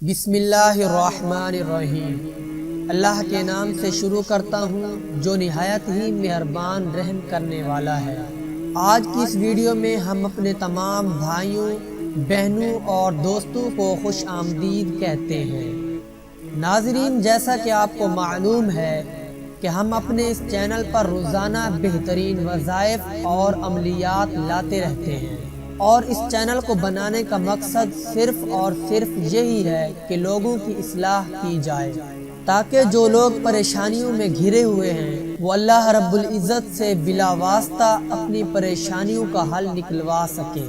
बिस्मिल्लाहिर्रहमानिर्रहीम। अल्लाह के नाम से शुरू करता हूँ जो निहायत ही मेहरबान रहम करने वाला है। आज की इस वीडियो में हम अपने तमाम भाइयों, बहनों और दोस्तों को खुश आमदीद कहते हैं। नाज़रीन, जैसा कि आपको मालूम है कि हम अपने इस चैनल पर रोज़ाना बेहतरीन वज़ाइफ और अमलियात लाते रहते हैं और इस चैनल को बनाने का मकसद सिर्फ और सिर्फ यही है कि लोगों की इस्लाह की जाए ताकि जो लोग परेशानियों में घिरे हुए हैं वो अल्लाह रब्बुल इज़्ज़त से बिला वास्ता अपनी परेशानियों का हल निकलवा सके।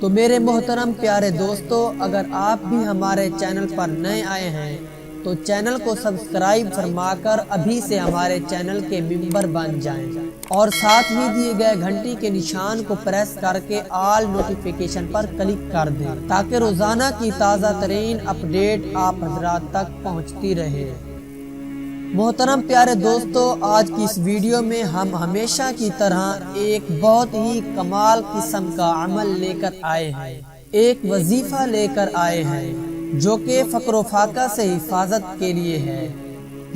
तो मेरे मोहतरम प्यारे दोस्तों, अगर आप भी हमारे चैनल पर नए आए हैं तो चैनल को सब्सक्राइब फरमाकर अभी से हमारे चैनल के मेंबर बन जाएं और साथ ही दिए गए घंटी के निशान को प्रेस करके ऑल नोटिफिकेशन पर क्लिक कर दें ताकि रोजाना की ताज़ा तरीन अपडेट आप हजरात तक पहुंचती रहे। मोहतरम प्यारे दोस्तों, आज की इस वीडियो में हम हमेशा की तरह एक बहुत ही कमाल किस्म का अमल लेकर आए हैं, एक वजीफा लेकर आए हैं जो कि फक्र फाका से हिफाजत के लिए है।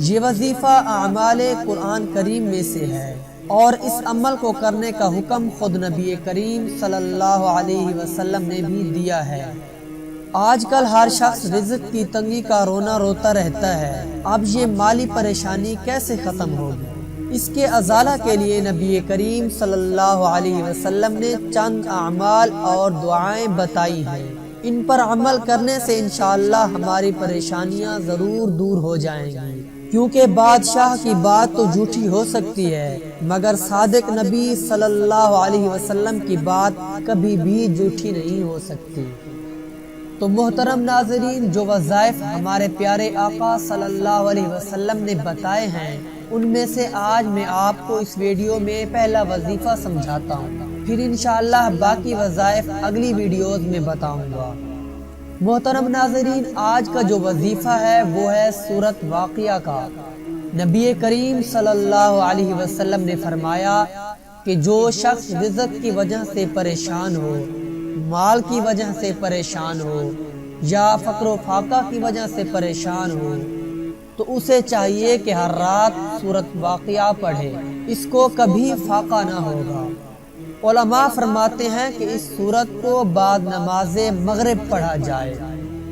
ये वजीफा अमाल कुरान करीम में से है और इस अमल को करने का हुक्म खुद नबी करीम सल्लल्लाहु अलैहि वसल्लम ने भी दिया है। आजकल हर शख्स रिज़्क की तंगी का रोना रोता रहता है। अब ये माली परेशानी कैसे खत्म होगी? इसके अज़ाला के लिए नबी करीम सल्लल्लाहु अलैहि वसल्लम ने चंद अमाल और दुआएं बताई हैं। इन पर अमल करने से इंशाअल्लाह हमारी परेशानियां जरूर दूर हो जाएंगी, क्योंकि बादशाह की बात तो झूठी हो सकती है मगर सादिक नबी सल्लल्लाहु अलैहि वसल्लम की बात कभी भी झूठी नहीं हो सकती। तो मोहतरम नाज़रीन, जो वज़ाइफ हमारे प्यारे आका सल्लल्लाहु अलैहि वसल्लम ने बताए हैं उनमें से आज मैं आपको इस वीडियो में पहला वजीफा समझाता हूँ, फिर इंशाअल्लाह बाकी वज़ाइफ अगली वीडियोस में बताऊंगा। मोहतरम नाज़रीन, आज का जो वजीफा है वो है सूरत वाक़िया का। नबी करीम सल्लल्लाहु अलैहि वसल्लम ने फरमाया कि जो शख्स रिज़्क की वजह से परेशान हो, माल की वजह से परेशान हो या फ़क्र फाका की वजह से परेशान हो तो उसे चाहिए कि हर रात सूरत वाक़िया पढ़े, इसको कभी फाका ना होगा। उलमा फरमाते हैं कि इस सूरत को बाद नमाज मगरिब पढ़ा जाए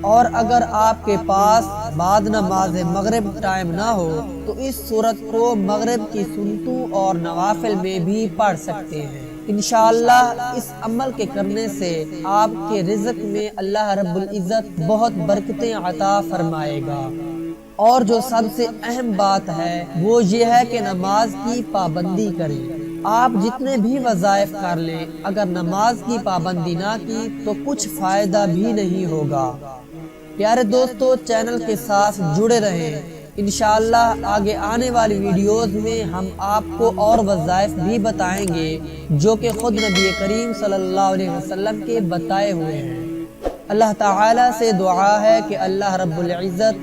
और अगर आपके पास बाद नमाज मगरिब टाइम ना हो तो इस सूरत को मगरिब की सुन्नतों और नवाफिल में भी पढ़ सकते हैं। इंशाअल्लाह इस अमल के करने से आपके रिज़्क में अल्लाह रब्बुल इज़्ज़त बहुत बरकतें अता फरमाएगा। और जो सबसे अहम बात है वो ये है कि नमाज की पाबंदी करें। आप जितने भी वज़ाइफ कर लें, अगर नमाज की पाबंदी ना की तो कुछ फायदा भी नहीं होगा। प्यारे दोस्तों, चैनल के साथ जुड़े रहें। इंशाअल्लाह आगे आने वाली वीडियोस में हम आपको और वज़ाइफ भी बताएंगे जो कि खुद नबी करीम सल्लल्लाहु अलैहि वसल्लम के बताए हुए हैं। अल्लाह ताला से दुआ है कि अल्लाह रब्बुल इज़्ज़त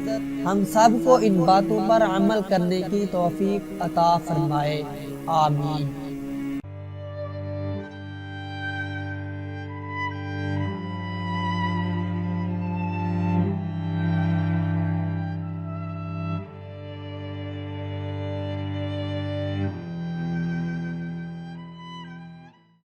हम सब को इन बातों पर अमल करने की तौफीक अता फरमाए। आमीन।